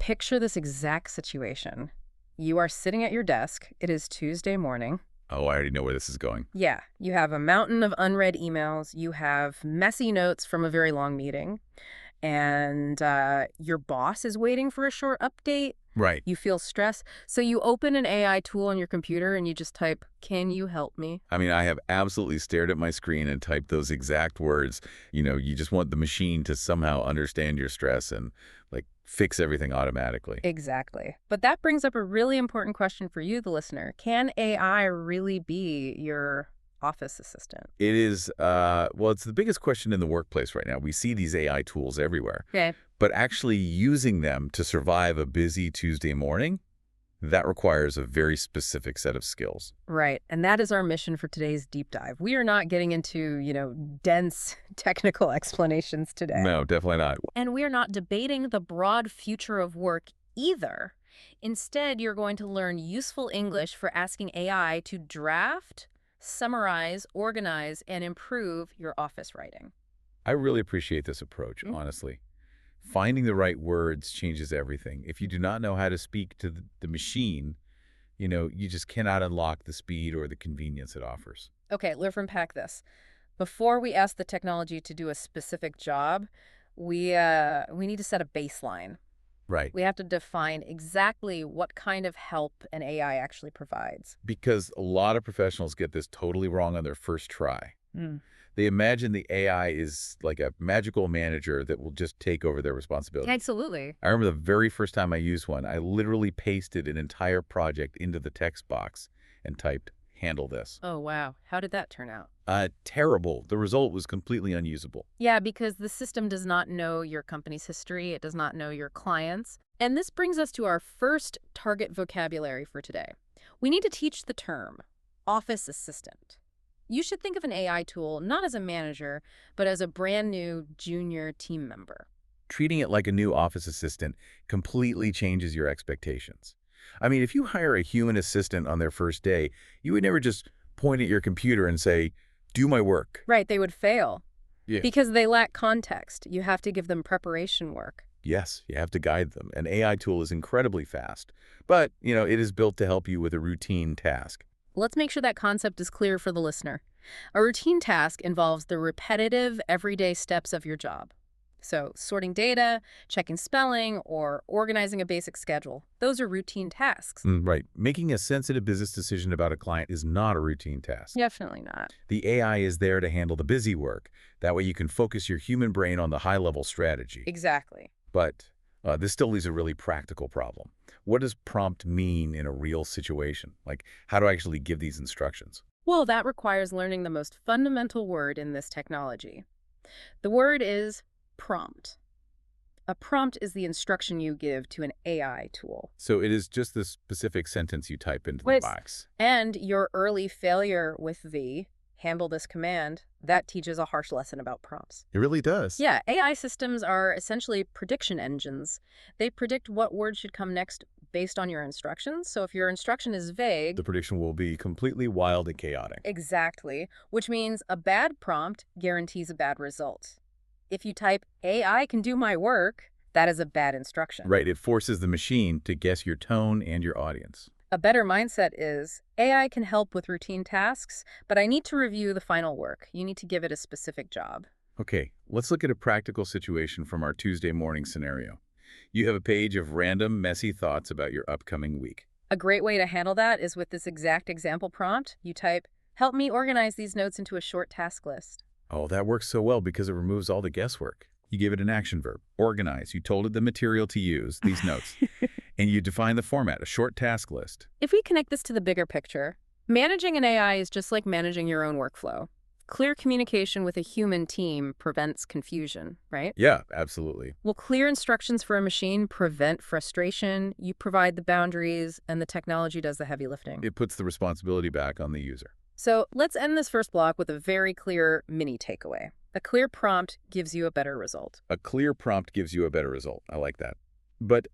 Picture this exact situation. You are sitting at your desk. It is Tuesday morning. Oh, I already know where this is going. Yeah, you have a mountain of unread emails. You have messy notes from a very long meeting. And your boss is waiting for a short update. Right. You feel stress. So you open an AI tool on your computer and you just type, "Can you help me?" I mean, I have absolutely stared at my screen and typed those exact words. You just want the machine to somehow understand your stress and, like, fix everything automatically. Exactly. But that brings up a really important question for you, the listener. Can AI really be your office assistant? It is, well, it's the biggest question in the workplace right now. We see these AI tools everywhere. Okay. But actually using them to survive a busy Tuesday morning, that requires a very specific set of skills. Right. And that is our mission for today's deep dive. We are not getting into, dense technical explanations today. No, definitely not. And we are not debating the broad future of work either. Instead, you're going to learn useful English for asking AI to draft, summarize, organize, and improve your office writing. I really appreciate this approach, honestly. Finding the right words changes everything. If you do not know how to speak to the machine, you just cannot unlock the speed or the convenience it offers. Okay, let's unpack this. Before we ask the technology to do a specific job, we need to set a baseline. Right. We have to define exactly what kind of help an AI actually provides. Because a lot of professionals get this totally wrong on their first try. They imagine the AI is like a magical manager that will just take over their responsibility. Absolutely. I remember the very first time I used one, I literally pasted an entire project into the text box and typed, "Handle this." Oh, wow. How did that turn out? Terrible. The result was completely unusable. Yeah, because the system does not know your company's history. It does not know your clients. And this brings us to our first target vocabulary for today. We need to teach the term office assistant. You should think of an AI tool not as a manager, but as a brand new junior team member. Treating it like a new office assistant completely changes your expectations. I mean, if you hire a human assistant on their first day, you would never just point at your computer and say, "Do my work." Right, they would fail Yeah. because they lack context. You have to give them preparation work. Yes, you have to guide them. An AI tool is incredibly fast, but, it is built to help you with a routine task. Let's make sure that concept is clear for the listener. A routine task involves the repetitive, everyday steps of your job. So, sorting data, checking spelling, or organizing a basic schedule. Those are routine tasks. Right. Making a sensitive business decision about a client is not a routine task. Definitely not. The AI is there to handle the busy work. That way you can focus your human brain on the high-level strategy. Exactly. But this still leaves a really practical problem. What does prompt mean in a real situation? Like, how do I actually give these instructions? Well, that requires learning the most fundamental word in this technology. The word is prompt. A prompt is the instruction you give to an AI tool. So it is just the specific sentence you type into the Wait, box. And your early failure with the handle this command, that teaches a harsh lesson about prompts. It really does. Yeah, AI systems are essentially prediction engines. They predict what word should come next based on your instructions. So if your instruction is vague, The prediction will be completely wild and chaotic. exactly, which means a bad prompt guarantees a bad result. If you type, "AI can do my work," that is a bad instruction. Right. It forces the machine to guess your tone and your audience. A better mindset is, AI can help with routine tasks, but I need to review the final work. You need to give it a specific job. Okay, let's look at a practical situation from our Tuesday morning scenario. You have a page of random, messy thoughts about your upcoming week. A great way to handle that is with this exact example prompt. You type, "Help me organize these notes into a short task list." Oh, that works so well because it removes all the guesswork. You gave it an action verb, organize. You told it the material to use, these notes. And you define the format, a short task list. If we connect this to the bigger picture, managing an AI is just like managing your own workflow. Clear communication with a human team prevents confusion, right? Yeah, absolutely. Well, clear instructions for a machine prevent frustration, you provide the boundaries, and the technology does the heavy lifting. It puts the responsibility back on the user. So let's end this first block with a very clear mini takeaway. A clear prompt gives you a better result. A clear prompt gives you a better result. I like that. But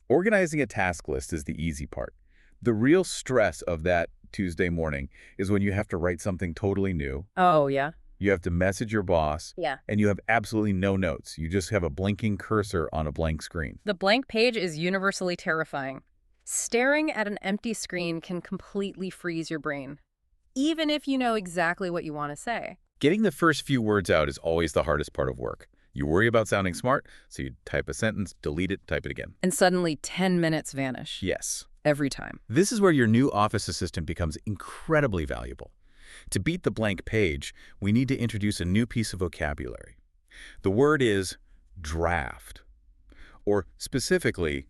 organizing a task list is the easy part. The real stress of that Tuesday morning is when you have to write something totally new. Oh, yeah? You have to message your boss, Yeah. and you have absolutely no notes. You just have a blinking cursor on a blank screen. The blank page is universally terrifying. Staring at an empty screen can completely freeze your brain, even if you know exactly what you want to say. Getting the first few words out is always the hardest part of work. You worry about sounding smart, so you type a sentence, delete it, type it again. And suddenly 10 minutes vanish. Yes. Every time. This is where your new Office Assistant becomes incredibly valuable. To beat the blank page, we need to introduce a new piece of vocabulary. The word is draft, or specifically,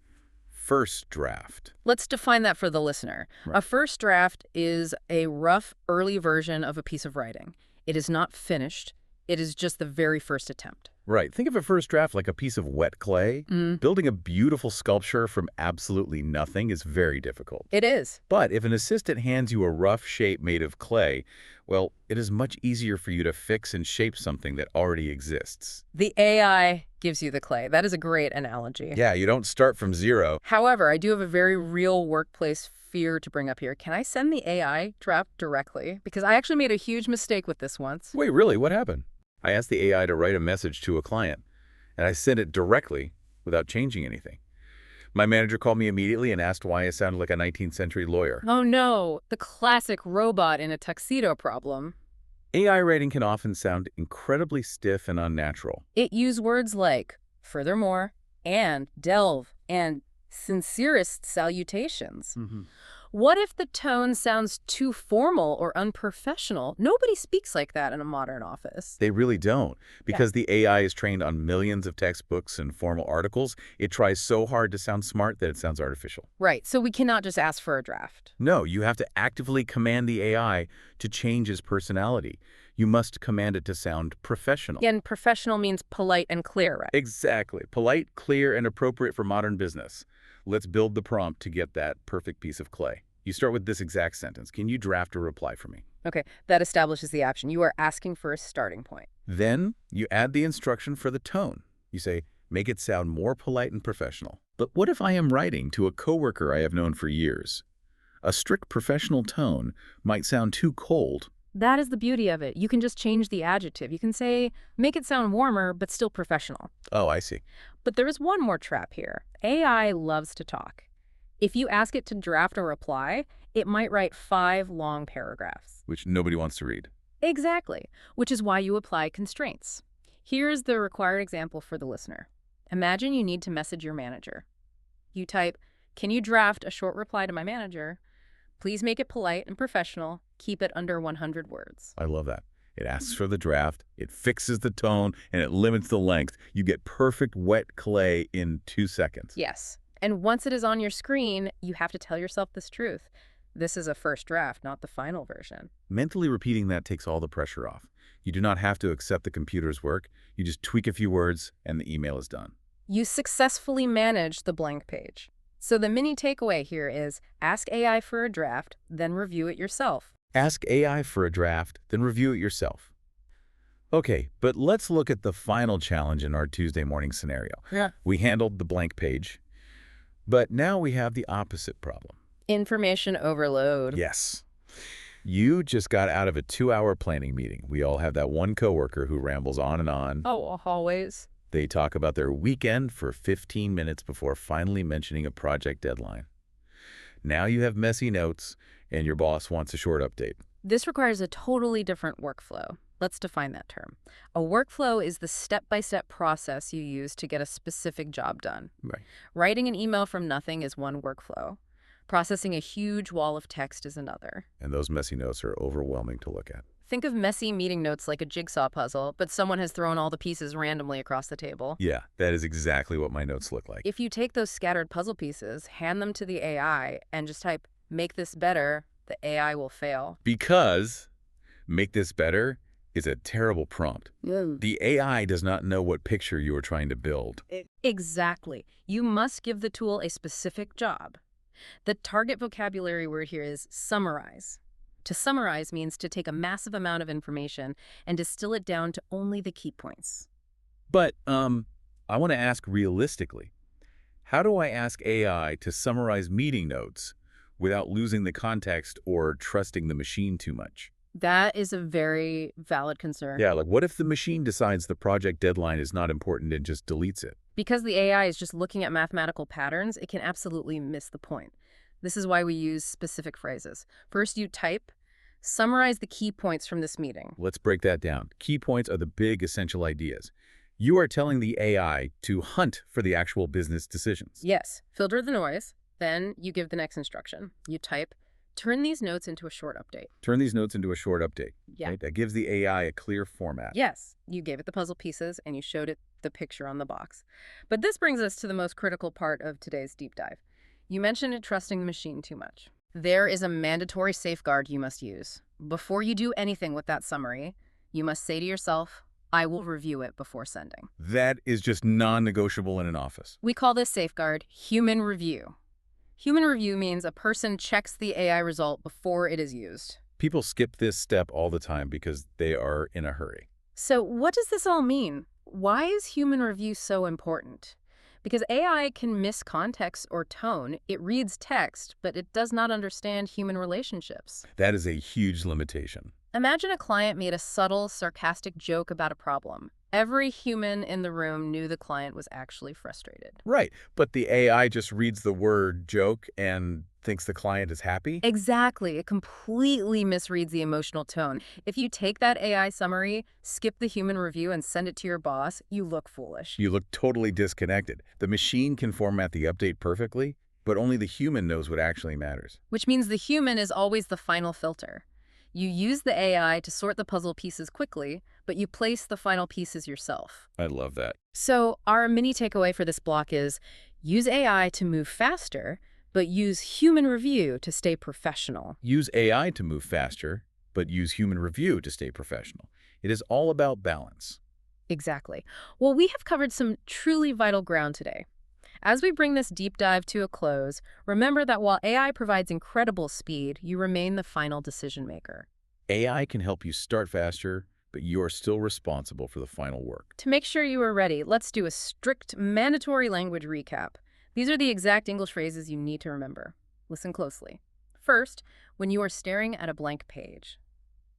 first draft. Let's define that for the listener. Right. A first draft is a rough, early version of a piece of writing. It is not finished. It is just the very first attempt. Right. Think of a first draft like a piece of wet clay. Building a beautiful sculpture from absolutely nothing is very difficult. It is. But if an assistant hands you a rough shape made of clay, well, it is much easier for you to fix and shape something that already exists. The AI gives you the clay. That is a great analogy. Yeah, you don't start from zero. However, I do have a very real workplace fear to bring up here. Can I send the AI draft directly? Because I actually made a huge mistake with this once. Wait, really? What happened? I asked the AI to write a message to a client, and I sent it directly without changing anything. My manager called me immediately and asked why I sounded like a 19th century lawyer. Oh no, the classic robot in a tuxedo problem. AI writing can often sound incredibly stiff and unnatural. It used words like furthermore, and delve, and sincerest salutations. What if the tone sounds too formal or unprofessional? Nobody speaks like that in a modern office. They really don't. Because the AI is trained on millions of textbooks and formal articles, it tries so hard to sound smart that it sounds artificial. Right, so we cannot just ask for a draft. No, you have to actively command the AI to change its personality. You must command it to sound professional. And professional means polite and clear, right? Exactly. Polite, clear, and appropriate for modern business. Let's build the prompt to get that perfect piece of clay. You start with this exact sentence. Can you draft a reply for me? Okay, that establishes the action. You are asking for a starting point. Then you add the instruction for the tone. You say, make it sound more polite and professional. But what if I am writing to a coworker I have known for years? A strict professional tone might sound too cold. That is the beauty of it. You can just change the adjective. You can say, make it sound warmer, but still professional. Oh, I see. But there is one more trap here. AI loves to talk. If you ask it to draft a reply, it might write 5 long paragraphs. Which nobody wants to read. Exactly, which is why you apply constraints. Here's the required example for the listener. Imagine you need to message your manager. You type, can you draft a short reply to my manager? Please make it polite and professional. Keep it under 100 words. I love that. It asks for the draft, it fixes the tone, and it limits the length. You get perfect wet clay in 2 seconds. Yes. And once it is on your screen, you have to tell yourself this truth. This is a first draft, not the final version. Mentally repeating that takes all the pressure off. You do not have to accept the computer's work. You just tweak a few words, and the email is done. You successfully managed the blank page. So the mini takeaway here is ask AI for a draft, then review it yourself. Ask AI for a draft, then review it yourself. Okay, but let's look at the final challenge in our Tuesday morning scenario. We handled the blank page, but now we have the opposite problem. Information overload. Yes. You just got out of a 2-hour planning meeting. We all have that one coworker who rambles on and on. Oh, always. They talk about their weekend for 15 minutes before finally mentioning a project deadline. Now you have messy notes, and your boss wants a short update. This requires a totally different workflow. Let's define that term. A workflow is the step-by-step process you use to get a specific job done. Right. Writing an email from nothing is one workflow. Processing a huge wall of text is another. And those messy notes are overwhelming to look at. Think of messy meeting notes like a jigsaw puzzle, but someone has thrown all the pieces randomly across the table. Yeah, that is exactly what my notes look like. If you take those scattered puzzle pieces, hand them to the AI, and just type, make this better, the AI will fail. Because make this better is a terrible prompt. The AI does not know what picture you are trying to build. Exactly. You must give the tool a specific job. The target vocabulary word here is summarize. To summarize means to take a massive amount of information and distill it down to only the key points. But I want to ask realistically, how do I ask AI to summarize meeting notes without losing the context or trusting the machine too much? That is a very valid concern. Yeah, like what if the machine decides the project deadline is not important and just deletes it? Because the AI is just looking at mathematical patterns, it can absolutely miss the point. This is why we use specific phrases. First, you type, summarize the key points from this meeting. Let's break that down. Key points are the big essential ideas. You are telling the AI to hunt for the actual business decisions. Yes, filter the noise. Then you give the next instruction. You type, turn these notes into a short update. Turn these notes into a short update. Yeah. Right? That gives the AI a clear format. Yes, you gave it the puzzle pieces and you showed it the picture on the box. But this brings us to the most critical part of today's deep dive. You mentioned trusting the machine too much. There is a mandatory safeguard you must use. Before you do anything with that summary, you must say to yourself, I will review it before sending. That is just non-negotiable in an office. We call this safeguard human review. Human review means a person checks the AI result before it is used. People skip this step all the time because they are in a hurry. So what does this all mean? Why is human review so important? Because AI can miss context or tone. It reads text, but it does not understand human relationships. That is a huge limitation. Imagine a client made a subtle, sarcastic joke about a problem. Every human in the room knew the client was actually frustrated. Right, but the AI just reads the word joke and thinks the client is happy? Exactly. It completely misreads the emotional tone. If you take that AI summary, skip the human review, and send it to your boss, you look foolish. You look totally disconnected. The machine can format the update perfectly, but only the human knows what actually matters. Which means the human is always the final filter. You use the AI to sort the puzzle pieces quickly, but you place the final pieces yourself. I love that. So our mini takeaway for this block is use AI to move faster, but use human review to stay professional. Use AI to move faster, but use human review to stay professional. It is all about balance. Exactly. Well, we have covered some truly vital ground today. As we bring this deep dive to a close, remember that while AI provides incredible speed, you remain the final decision maker. AI can help you start faster, but you are still responsible for the final work. To make sure you are ready, let's do a strict mandatory language recap. These are the exact English phrases you need to remember. Listen closely. First, when you are staring at a blank page.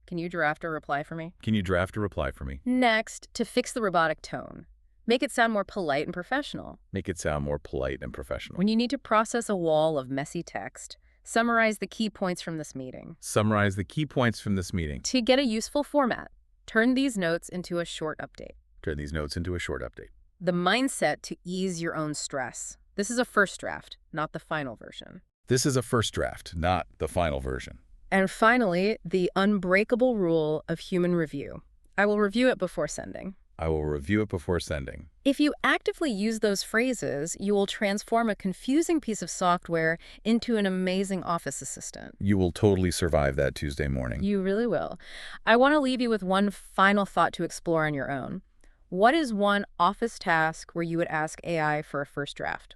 Can you draft a reply for me? Can you draft a reply for me? Next, to fix the robotic tone. Make it sound more polite and professional. Make it sound more polite and professional. When you need to process a wall of messy text, summarize the key points from this meeting. Summarize the key points from this meeting. To get a useful format, turn these notes into a short update. Turn these notes into a short update. The mindset to ease your own stress. This is a first draft, not the final version. This is a first draft, not the final version. And finally, the unbreakable rule of human review. I will review it before sending. I will review it before sending. If you actively use those phrases, you will transform a confusing piece of software into an amazing office assistant. You will totally survive that Tuesday morning. You really will. I want to leave you with one final thought to explore on your own. What is one office task where you would ask AI for a first draft?